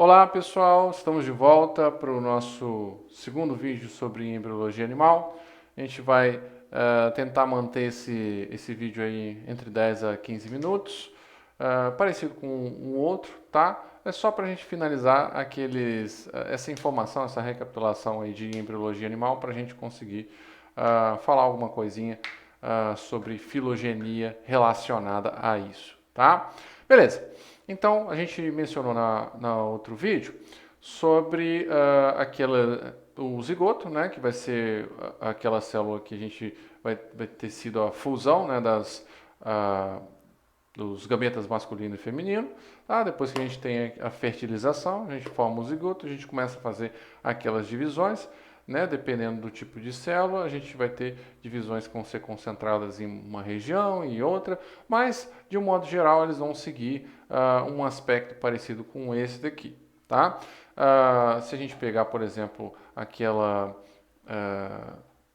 Olá pessoal, estamos de volta para o nosso segundo vídeo sobre embriologia animal. A gente vai tentar manter esse vídeo aí entre 10 a 15 minutos, parecido com um outro, tá? É só para a gente finalizar essa informação, essa recapitulação aí de embriologia animal, para a gente conseguir falar alguma coisinha sobre filogenia relacionada a isso, tá? Beleza. Então, a gente mencionou na outro vídeo sobre o zigoto, né, que vai ser aquela célula que a gente vai ter sido a fusão, né, dos gametas masculino e feminino. Tá? Depois que a gente tem a fertilização, a gente forma o zigoto, a gente começa a fazer aquelas divisões. Né, dependendo do tipo de célula, a gente vai ter divisões que vão ser concentradas em uma região e outra, mas de um modo geral eles vão seguir um aspecto parecido com esse daqui. Tá? Se a gente pegar, por exemplo,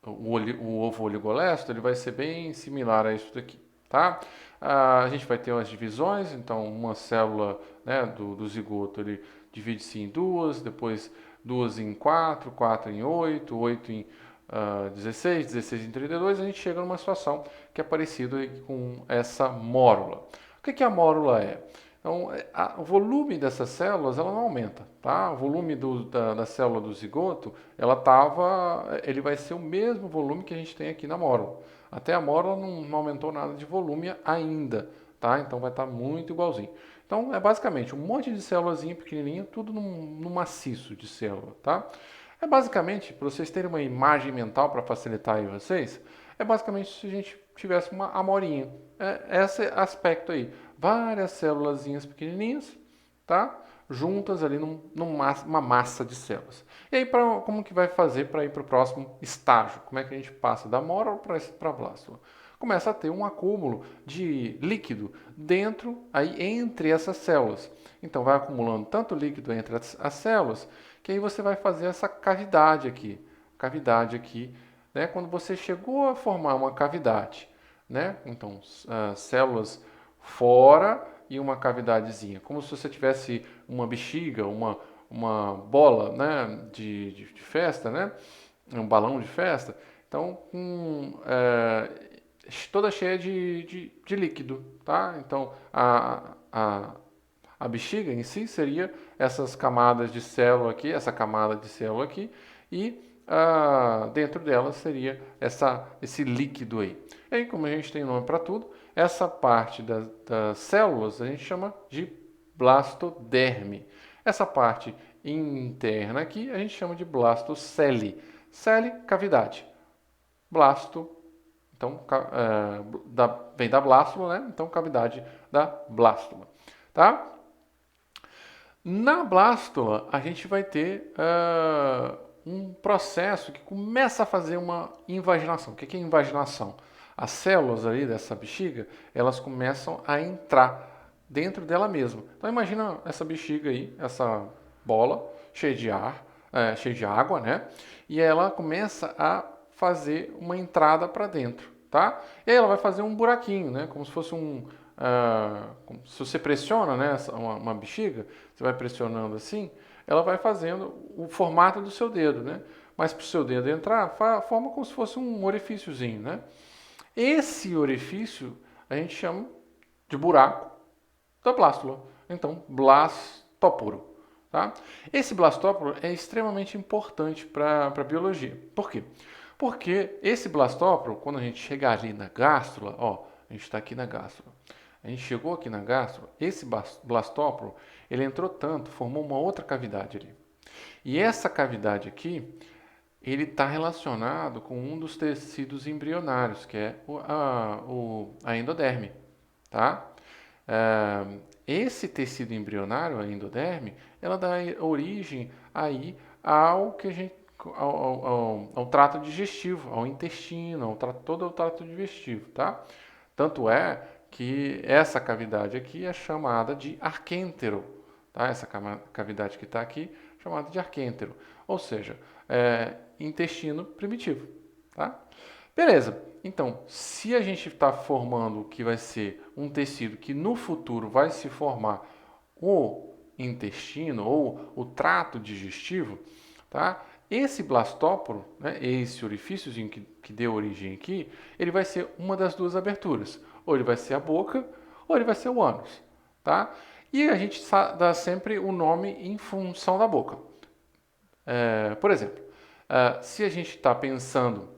o ovo oligolesto, ele vai ser bem similar a isso daqui. Tá? A gente vai ter umas divisões, então uma célula, né, do zigoto ele divide-se em duas, depois duas em quatro, quatro em oito, oito em 16, 16 em 32, a gente chega numa situação que é parecida com essa mórula. O que a mórula é? Então, o volume dessas células ela não aumenta, tá? O volume da célula do zigoto, ele vai ser o mesmo volume que a gente tem aqui na mórula. Até a mórula não aumentou nada de volume ainda, tá? Então vai estar muito igualzinho. Então é basicamente um monte de células pequenininha, tudo num maciço de célula, tá? É basicamente, para vocês terem uma imagem mental para facilitar aí vocês, é basicamente se a gente tivesse uma amorinha. Esse aspecto aí. Várias células pequenininhas, tá? Juntas ali numa massa de células. E aí, como que vai fazer para ir para o próximo estágio? Como é que a gente passa da mórula para a blástula? Começa a ter um acúmulo de líquido entre essas células. Então vai acumulando tanto líquido entre as células que aí você vai fazer essa cavidade aqui, né? Quando você chegou a formar uma cavidade, né? Então células fora e uma cavidadezinha, como se você tivesse uma bexiga, uma bola, né? de festa, né? Um balão de festa. Então, toda cheia de líquido, tá? Então, a bexiga em si seria essas camadas de célula aqui, essa camada de célula aqui, e dentro dela seria esse líquido aí. E aí, como a gente tem nome para tudo, essa parte das células a gente chama de blastoderme. Essa parte interna aqui a gente chama de blastocele. Cele, cavidade. Blasto, então vem da blástula, né? Então cavidade da blástula, tá? Na blástula a gente vai ter um processo que começa a fazer uma invaginação. O que é invaginação? As células ali dessa bexiga, elas começam a entrar dentro dela mesma. Então imagina essa bexiga aí, essa bola cheia de ar, cheia de água, né? E ela começa a fazer uma entrada para dentro, tá? E aí ela vai fazer um buraquinho, né? Como se fosse se você pressiona, né, uma bexiga, você vai pressionando assim, ela vai fazendo o formato do seu dedo, né? Mas para o seu dedo entrar, forma como se fosse um orifíciozinho, né? Esse orifício a gente chama de buraco da blástula. Então, blastóporo. Tá? Esse blastóporo é extremamente importante para a biologia. Por quê? Porque esse blastóporo, quando a gente chegar ali na gástrula, ó, a gente está aqui na gástrula. A gente chegou aqui na gástrula, esse blastóporo, ele entrou tanto, formou uma outra cavidade ali. E essa cavidade aqui, ele está relacionado com um dos tecidos embrionários, que é a endoderme, tá? Esse tecido embrionário, a endoderme, ela dá origem aí ao que a gente ao trato digestivo, ao intestino, todo o trato digestivo, tá? Tanto é que essa cavidade aqui é chamada de arquêntero, tá? Essa cavidade que está aqui é chamada de arquêntero, ou seja, intestino primitivo, tá? Beleza. Então, se a gente está formando o que vai ser um tecido que no futuro vai se formar intestino ou o trato digestivo, tá? Esse blastóporo, né, esse orifíciozinho que deu origem aqui, ele vai ser uma das duas aberturas. Ou ele vai ser a boca, ou ele vai ser o ânus, tá? E a gente dá sempre o nome em função da boca. Por exemplo, se a gente está pensando,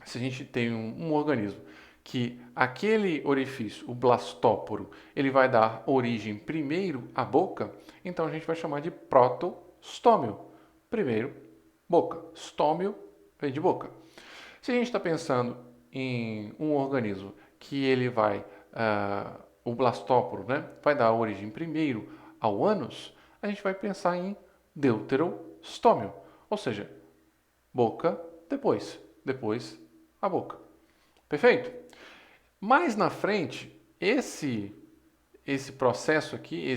se a gente tem um organismo que aquele orifício, o blastóporo, ele vai dar origem primeiro à boca, então a gente vai chamar de protostômio. Primeiro, boca. Stômio vem de boca. Se a gente está pensando em um organismo que ele vai, o blastóporo, né, vai dar origem primeiro ao ânus, a gente vai pensar em deuterostômio, ou seja, boca depois a boca. Perfeito? Mais na frente, esse processo aqui,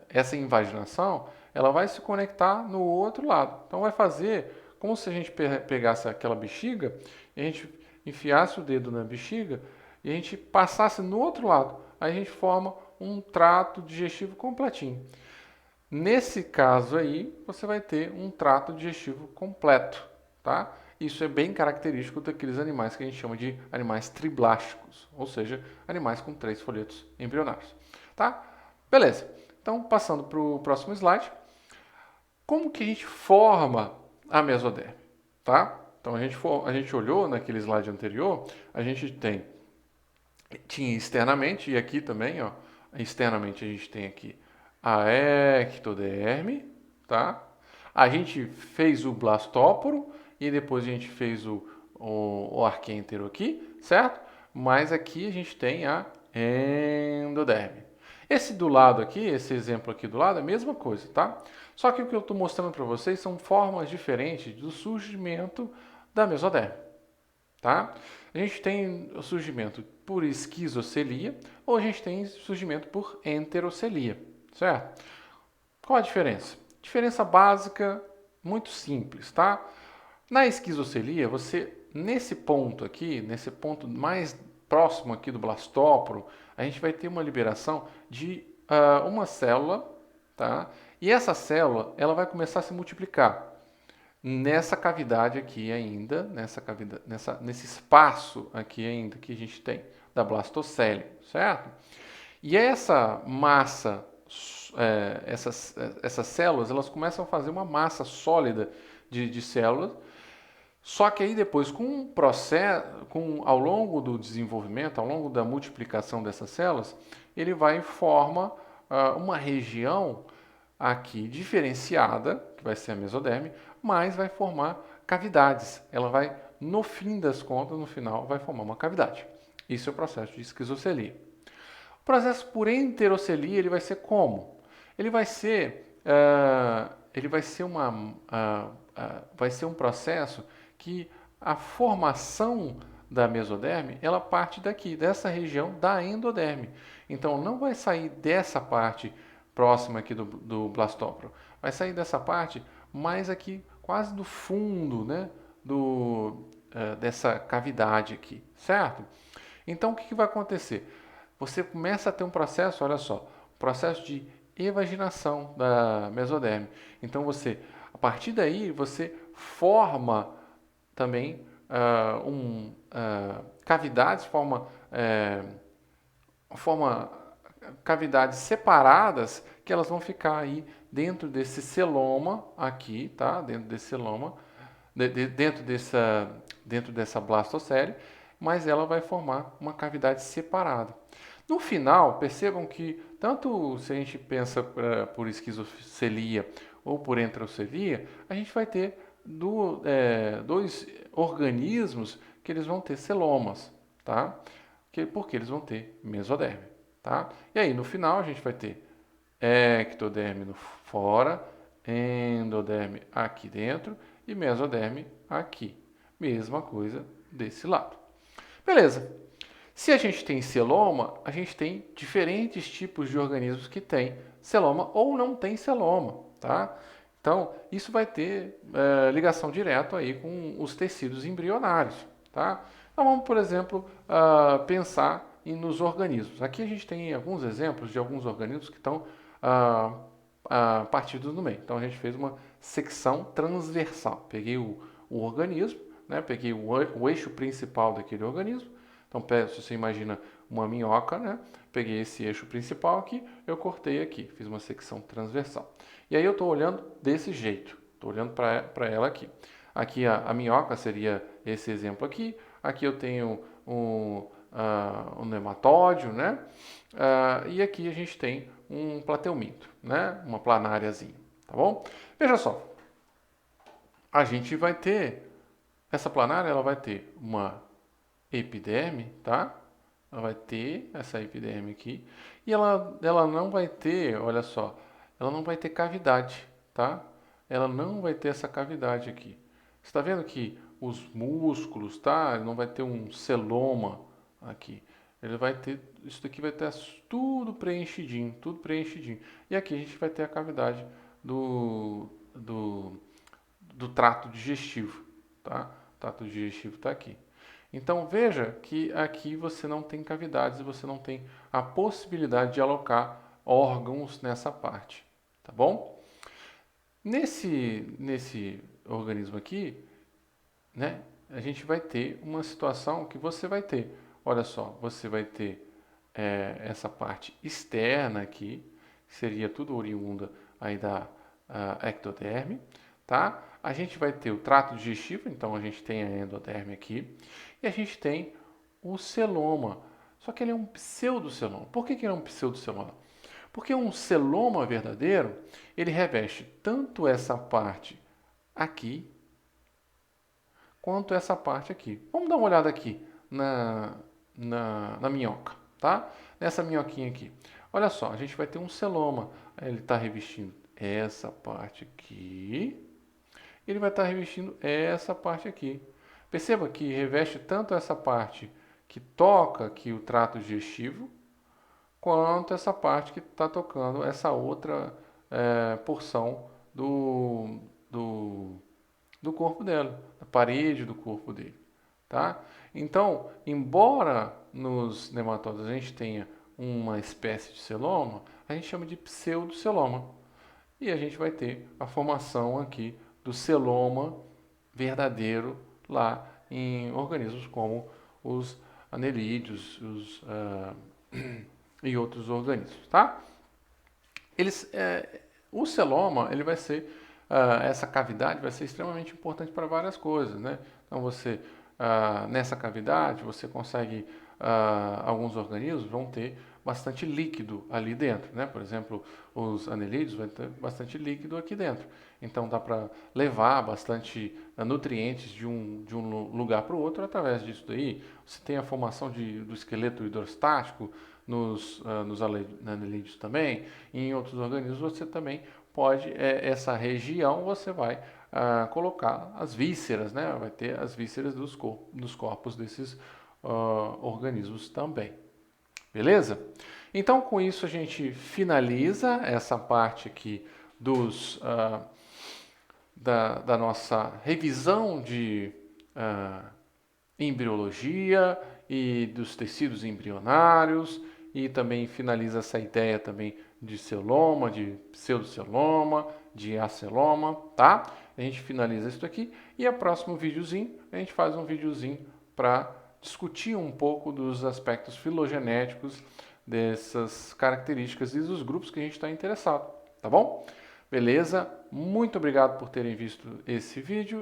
essa invaginação, ela vai se conectar no outro lado. Então vai fazer como se a gente pegasse aquela bexiga, e a gente enfiasse o dedo na bexiga e a gente passasse no outro lado. Aí a gente forma um trato digestivo completinho. Nesse caso aí, você vai ter um trato digestivo completo, tá? Isso é bem característico daqueles animais que a gente chama de animais triblásticos, ou seja, animais com 3 folhetos embrionários, tá? Beleza. Então, passando para o próximo slide. Como que a gente forma a mesoderme, tá? Então, a gente olhou naquele slide anterior, a gente tinha externamente, e aqui também, ó, externamente a gente tem aqui a ectoderme, tá? A gente fez o blastóporo e depois a gente fez o arquêntero aqui, certo? Mas aqui a gente tem a endoderme. Esse do lado aqui, esse exemplo aqui do lado, é a mesma coisa, tá? Só que o que eu estou mostrando para vocês são formas diferentes do surgimento da mesoderme, tá? A gente tem o surgimento por esquizocelia ou a gente tem surgimento por enterocelia, certo? Qual a diferença? Diferença básica, muito simples, tá? Na esquizocelia, você, nesse ponto aqui, nesse ponto mais próximo aqui do blastóporo, a gente vai ter uma liberação de uma célula, tá? E essa célula, ela vai começar a se multiplicar nessa cavidade aqui ainda, nesse espaço aqui ainda que a gente tem da blastocele, certo? E essa massa, essas células, elas começam a fazer uma massa sólida de células. Só que aí depois, com o processo, ao longo do desenvolvimento, ao longo da multiplicação dessas células, ele vai e forma uma região aqui diferenciada, que vai ser a mesoderme, mas vai formar cavidades. Ela vai, no fim das contas, no final, vai formar uma cavidade. Isso é o processo de esquizocelia. O processo por enterocelia, ele vai ser como? Ele vai ser, vai ser um processo que a formação da mesoderme, ela parte daqui, dessa região da endoderme. Então, não vai sair dessa parte próxima aqui do blastóporo. Vai sair dessa parte mais aqui, quase do fundo, né, dessa cavidade aqui, certo? Então, o que vai acontecer? Você começa a ter um processo, olha só, processo de evaginação da mesoderme. Então, a partir daí, você forma também cavidades, forma cavidades separadas que elas vão ficar aí dentro desse celoma aqui, tá? Dentro desse celoma, dentro dessa blastocele, mas ela vai formar uma cavidade separada. No final, percebam que tanto se a gente pensa por esquizocelia ou por enterocelia, a gente vai ter dois organismos que eles vão ter celomas, tá? Porque eles vão ter mesoderme, tá? E aí, no final, a gente vai ter ectoderme fora, endoderme aqui dentro e mesoderme aqui. Mesma coisa desse lado. Beleza. Se a gente tem celoma, a gente tem diferentes tipos de organismos que têm celoma ou não tem celoma, tá? Então, isso vai ter ligação direta aí com os tecidos embrionários, tá? Então, vamos, por exemplo, pensar nos organismos. Aqui a gente tem alguns exemplos de alguns organismos que estão partidos no meio. Então a gente fez uma secção transversal. Peguei o organismo, né? Peguei o eixo principal daquele organismo. Então, se você imagina uma minhoca, né? Peguei esse eixo principal aqui, eu cortei aqui, fiz uma secção transversal. E aí eu estou olhando desse jeito, estou olhando para ela aqui. Aqui a minhoca seria esse exemplo aqui. Aqui eu tenho um nematóide, né? E aqui a gente tem um plateuminto, né? Uma planáriazinha, tá bom? Veja só, a gente vai ter, essa planária ela vai ter uma epiderme, tá? Ela vai ter essa epiderme aqui e ela não vai ter, olha só, ela não vai ter cavidade, tá? Ela não vai ter essa cavidade aqui. Você está vendo que os músculos, tá? Ele não vai ter um celoma aqui. Ele vai ter, isso daqui vai ter tudo preenchidinho, tudo preenchidinho. E aqui a gente vai ter a cavidade do trato digestivo, tá? O trato digestivo está aqui. Então veja que aqui você não tem cavidades e você não tem a possibilidade de alocar órgãos nessa parte, tá bom? Nesse organismo aqui, né, a gente vai ter uma situação que você vai ter, olha só, você vai ter essa parte externa aqui, que seria tudo oriunda aí da ectoderme, tá? A gente vai ter o trato digestivo, então a gente tem a endoderme aqui, e a gente tem o celoma, só que ele é um pseudoceloma. Por que ele é um pseudoceloma? Porque um celoma verdadeiro, ele reveste tanto essa parte aqui, quanto essa parte aqui. Vamos dar uma olhada aqui na minhoca, tá? Nessa minhoquinha aqui. Olha só, a gente vai ter um celoma. Ele está revestindo essa parte aqui. Ele vai estar revestindo essa parte aqui. Perceba que reveste tanto essa parte que toca aqui o trato digestivo, quanto essa parte que está tocando essa outra porção do corpo dela, da parede do corpo dele, tá? Então, embora nos nematóides a gente tenha uma espécie de celoma, a gente chama de pseudoceloma. E a gente vai ter a formação aqui do celoma verdadeiro lá em organismos como os anelídeos e outros organismos, tá? O celoma, ele vai ser, essa cavidade vai ser extremamente importante para várias coisas, né? Então você, nessa cavidade, você consegue, alguns organismos vão ter bastante líquido ali dentro, né? Por exemplo, os anelídeos vão ter bastante líquido aqui dentro. Então dá para levar bastante nutrientes de um lugar para o outro através disso daí. Você tem a formação do esqueleto hidrostático nos anelídeos também. E em outros organismos você também pode, essa região você vai colocar as vísceras, né? Vai ter as vísceras dos corpos desses organismos também. Beleza? Então, com isso, a gente finaliza essa parte aqui da nossa revisão de embriologia e dos tecidos embrionários, e também finaliza essa ideia também de celoma, de pseudoceloma, de aceloma, tá? A gente finaliza isso aqui e no próximo videozinho a gente faz um videozinho para discutir um pouco dos aspectos filogenéticos dessas características e dos grupos que a gente está interessado, tá bom? Beleza? Muito obrigado por terem visto esse vídeo